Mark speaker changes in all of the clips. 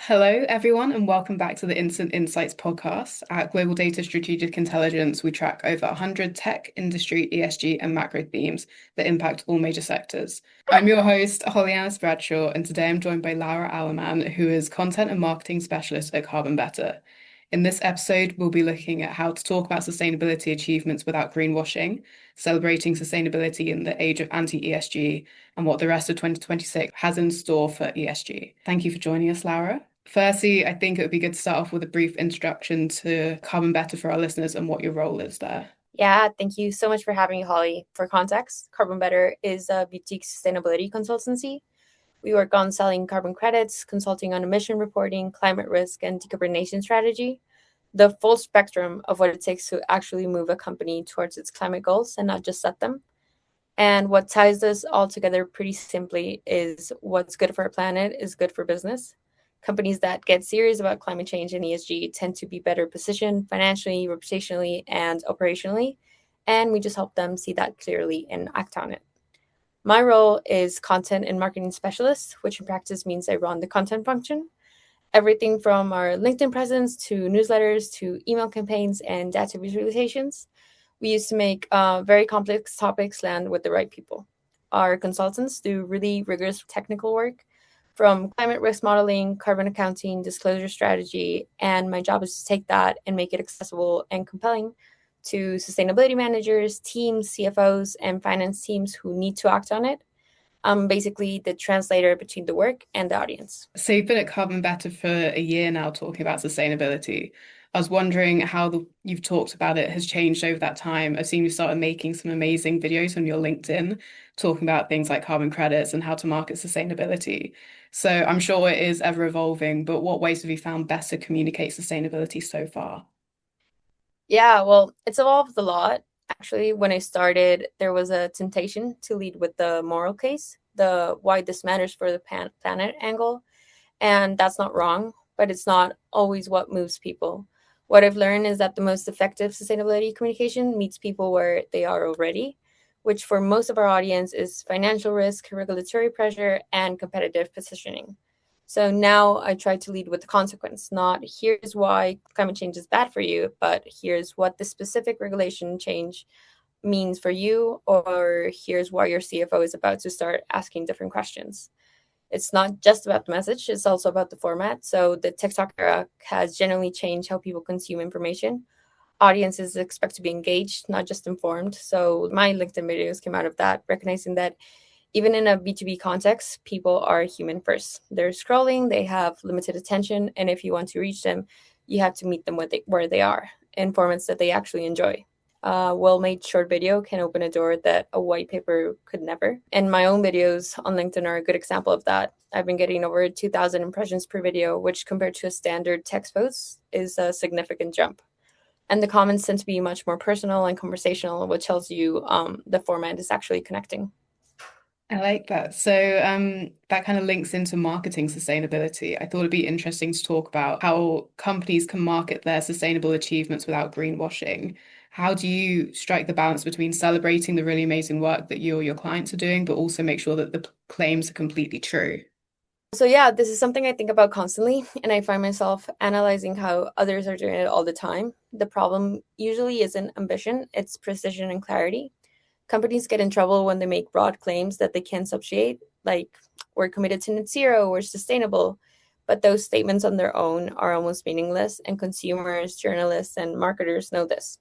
Speaker 1: Hello, everyone, and welcome back to the Instant Insights podcast. At GlobalData Strategic Intelligence, we track over 100 tech, industry, ESG, and macro themes that impact all major sectors. I'm your host, Holly Anness-Bradshaw, and today I'm joined by Laura Aleman, who is content and marketing specialist at Carbon Better. In this episode, we'll be looking at how to talk about sustainability achievements without greenwashing, celebrating sustainability in the age of anti-ESG, and what the rest of 2026 has in store for ESG. Thank you for joining us, Laura. Firstly, I think it would be good to start off with a brief introduction to Carbon Better for our listeners and what your role is there.
Speaker 2: Yeah, thank you so much for having me, Holly. For context, Carbon Better is a boutique sustainability consultancy. We work on selling carbon credits, consulting on emission reporting, climate risk, and decarbonization strategy, the full spectrum of what it takes to actually move a company towards its climate goals and not just set them. And what ties us all together pretty simply is what's good for our planet is good for business. Companies that get serious about climate change and ESG tend to be better positioned financially, reputationally, and operationally. And we just help them see that clearly and act on it. My role is content and marketing specialist, which in practice means I run the content function. Everything from our LinkedIn presence to newsletters to email campaigns and data visualizations. We used to make very complex topics land with the right people. Our consultants do really rigorous technical work from climate risk modeling, carbon accounting, disclosure strategy, and my job is to take that and make it accessible and compelling to sustainability managers, teams, CFOs, and finance teams who need to act on it. I'm basically the translator between the work and the audience.
Speaker 1: So you've been at Carbon Better for a year now talking about sustainability. I was wondering how you've talked about it has changed over that time. I've seen you started making some amazing videos on your LinkedIn talking about things like carbon credits and how to market sustainability. So I'm sure it is ever evolving, but what ways have you found best to communicate sustainability so far?
Speaker 2: Yeah, well, it's evolved a lot. Actually, when I started, there was a temptation to lead with the moral case, the why this matters for the planet angle. And that's not wrong, but it's not always what moves people. What I've learned is that the most effective sustainability communication meets people where they are already, which for most of our audience is financial risk, regulatory pressure, and competitive positioning. So now I try to lead with the consequence, not here's why climate change is bad for you, but here's what the specific regulation change means for you, or here's why your CFO is about to start asking different questions. It's not just about the message, it's also about the format. So the TikTok era has generally changed how people consume information. Audiences expect to be engaged, not just informed. So my LinkedIn videos came out of that, recognizing that even in a B2B context, people are human first. They're scrolling, they have limited attention, and if you want to reach them, you have to meet them where they are in formats that they actually enjoy. A well-made short video can open a door that a white paper could never. And my own videos on LinkedIn are a good example of that. I've been getting over 2,000 impressions per video, which compared to a standard text post is a significant jump. And the comments tend to be much more personal and conversational, which tells you the format is actually connecting.
Speaker 1: I like that. So that kind of links into marketing sustainability. I thought it'd be interesting to talk about how companies can market their sustainable achievements without greenwashing. How do you strike the balance between celebrating the really amazing work that you or your clients are doing, but also make sure that the claims are completely true?
Speaker 2: So yeah, this is something I think about constantly, and I find myself analyzing how others are doing it all the time. The problem usually isn't ambition, it's precision and clarity. Companies get in trouble when they make broad claims that they can't substantiate, like we're committed to net zero, we're sustainable. But those statements on their own are almost meaningless, and consumers, journalists, and marketers know this.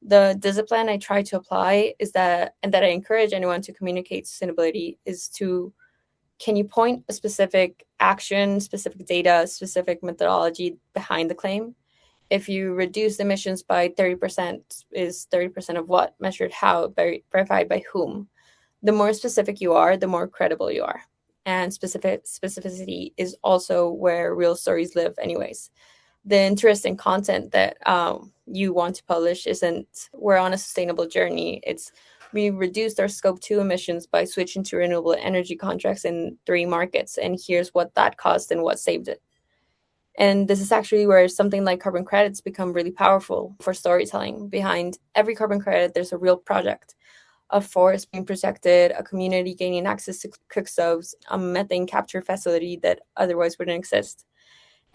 Speaker 2: The discipline I try to apply is that, and that I encourage anyone to communicate sustainability, is to can you point a specific action, specific data, specific methodology behind the claim? If you reduce emissions by 30%, is 30% of what? Measured how? Verified by whom? The more specific you are, the more credible you are. And specificity is also where real stories live anyways. The interesting content that you want to publish isn't we're on a sustainable journey. It's we reduced our scope 2 emissions by switching to renewable energy contracts in 3 markets, and here's what that cost and what saved it. And this is actually where something like carbon credits become really powerful for storytelling. Behind every carbon credit, there's a real project, a forest being protected, a community gaining access to cook stoves, a methane capture facility that otherwise wouldn't exist.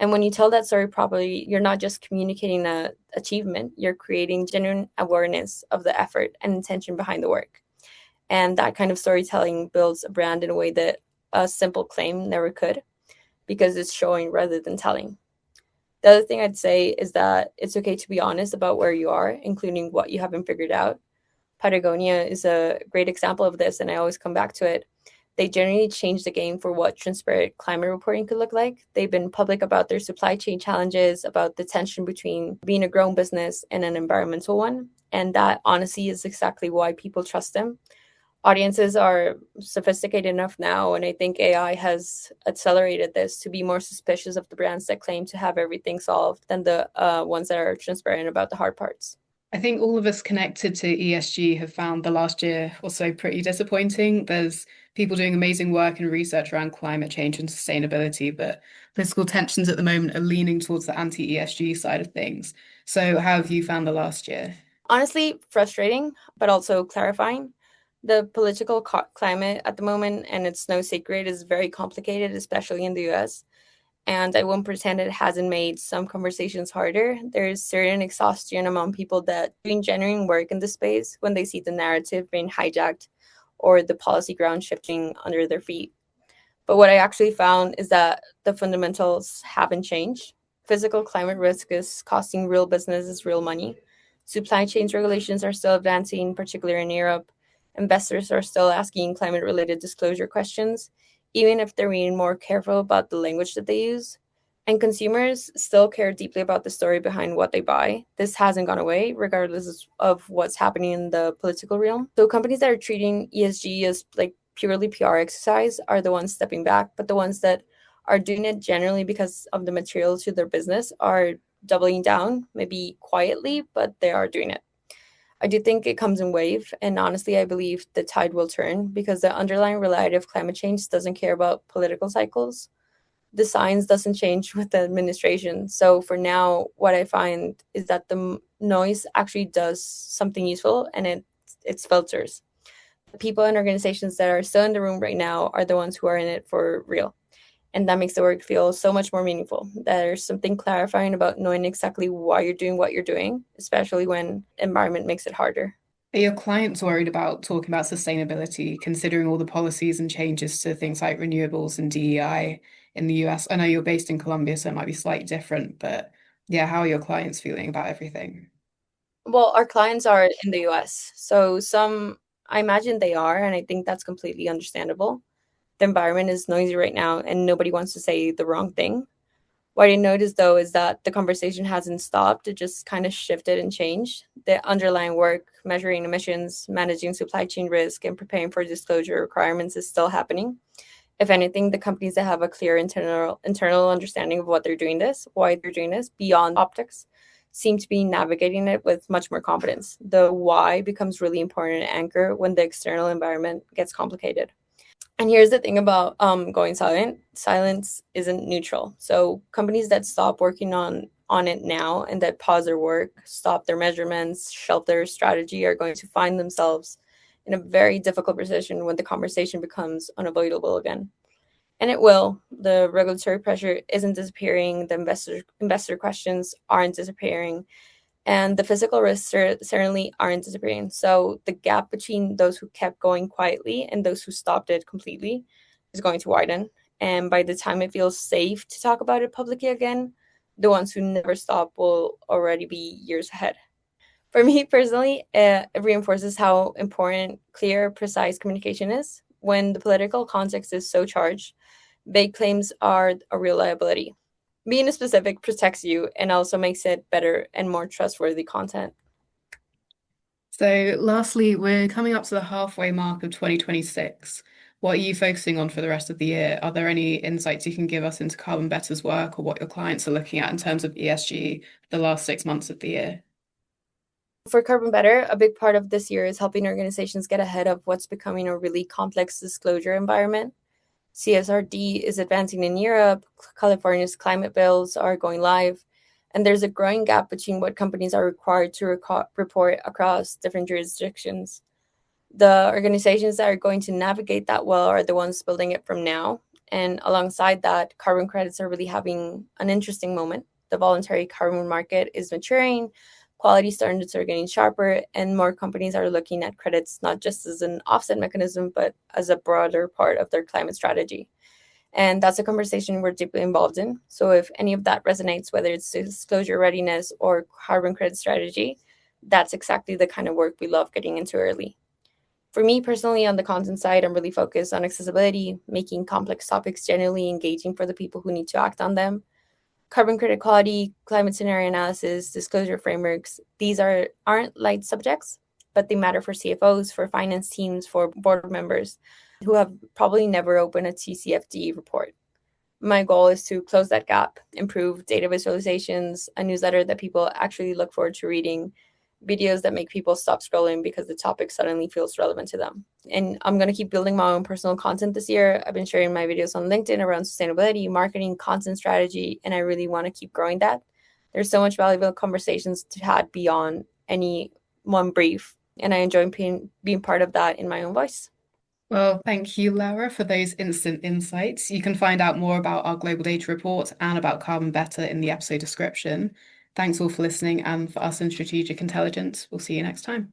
Speaker 2: And when you tell that story properly, you're not just communicating an achievement, you're creating genuine awareness of the effort and intention behind the work. And that kind of storytelling builds a brand in a way that a simple claim never could, because it's showing rather than telling. The other thing I'd say is that it's okay to be honest about where you are, including what you haven't figured out. Patagonia is a great example of this, and I always come back to it. They generally changed the game for what transparent climate reporting could look like. They've been public about their supply chain challenges, about the tension between being a grown business and an environmental one. And that honesty is exactly why people trust them. Audiences are sophisticated enough now, and I think AI has accelerated this, to be more suspicious of the brands that claim to have everything solved than the ones that are transparent about the hard parts.
Speaker 1: I think all of us connected to ESG have found the last year or so pretty disappointing. There's people doing amazing work and research around climate change and sustainability, but political tensions at the moment are leaning towards the anti-ESG side of things. So, how have you found the last year?
Speaker 2: Honestly, frustrating, but also clarifying. The political climate at the moment, and it's no secret, is very complicated, especially in the US. And I won't pretend it hasn't made some conversations harder. There's certain exhaustion among people that doing genuine work in the space when they see the narrative being hijacked or the policy ground shifting under their feet. But what I actually found is that the fundamentals haven't changed. Physical climate risk is costing real businesses real money. Supply chains regulations are still advancing, particularly in Europe. Investors are still asking climate related disclosure questions, even if they're being more careful about the language that they use. And consumers still care deeply about the story behind what they buy. This hasn't gone away, regardless of what's happening in the political realm. So companies that are treating ESG as like purely PR exercise are the ones stepping back, but the ones that are doing it generally because of the material to their business are doubling down, maybe quietly, but they are doing it. I do think it comes in wave, and honestly, I believe the tide will turn because the underlying reality of climate change doesn't care about political cycles. The science doesn't change with the administration. So for now, what I find is that the noise actually does something useful, and it's filters. The people and organizations that are still in the room right now are the ones who are in it for real. And that makes the work feel so much more meaningful. There's something clarifying about knowing exactly why you're doing what you're doing, especially when environment makes it harder.
Speaker 1: Are your clients worried about talking about sustainability, considering all the policies and changes to things like renewables and DEI in the US? I know you're based in Colombia, so it might be slightly different, but yeah, how are your clients feeling about everything?
Speaker 2: Well, our clients are in the US. So some, I imagine they are, and I think that's completely understandable. The environment is noisy right now, and nobody wants to say the wrong thing. What I noticed though is that the conversation hasn't stopped. It just kind of shifted and changed. The underlying work, measuring emissions, managing supply chain risk, and preparing for disclosure requirements is still happening. If anything, the companies that have a clear internal understanding of what they're doing this, why they're doing this, beyond optics, seem to be navigating it with much more confidence. The why becomes really important to anchor when the external environment gets complicated. And here's the thing about going silent. Silence isn't neutral. So companies that stop working on it now and that pause their work, stop their measurements, shelf their strategy are going to find themselves in a very difficult position when the conversation becomes unavoidable again. And it will. The regulatory pressure isn't disappearing. The investor questions aren't disappearing, and the physical risks certainly aren't disappearing. So the gap between those who kept going quietly and those who stopped it completely is going to widen. And by the time it feels safe to talk about it publicly again, the ones who never stop will already be years ahead. For me personally, it reinforces how important clear, precise communication is. When the political context is so charged, vague claims are a real liability. Being specific protects you and also makes it better and more trustworthy content.
Speaker 1: So, lastly, we're coming up to the halfway mark of 2026. What are you focusing on for the rest of the year? Are there any insights you can give us into Carbon Better's work or what your clients are looking at in terms of ESG the last 6 months of the year?
Speaker 2: For Carbon Better, a big part of this year is helping organizations get ahead of what's becoming a really complex disclosure environment. CSRD is advancing in Europe, California's climate bills are going live, and there's a growing gap between what companies are required to report across different jurisdictions. The organizations that are going to navigate that well are the ones building it from now. And alongside that, carbon credits are really having an interesting moment. The voluntary carbon market is maturing, quality standards are getting sharper, and more companies are looking at credits not just as an offset mechanism, but as a broader part of their climate strategy. And that's a conversation we're deeply involved in. So if any of that resonates, whether it's disclosure readiness or carbon credit strategy, that's exactly the kind of work we love getting into early. For me personally, on the content side, I'm really focused on accessibility, making complex topics generally engaging for the people who need to act on them. Carbon credit quality, climate scenario analysis, disclosure frameworks, these aren't light subjects, but they matter for CFOs, for finance teams, for board members who have probably never opened a TCFD report. My goal is to close that gap, improve data visualizations, a newsletter that people actually look forward to reading, videos that make people stop scrolling because the topic suddenly feels relevant to them. And I'm going to keep building my own personal content this year. I've been sharing my videos on LinkedIn around sustainability, marketing, content strategy, and I really want to keep growing that. There's so much valuable conversations to have beyond any one brief, and I enjoy being part of that in my own voice.
Speaker 1: Well, thank you, Laura, for those instant insights. You can find out more about our global data report and about Carbon Better in the episode description. Thanks all for listening, and for us in Strategic Intelligence, we'll see you next time.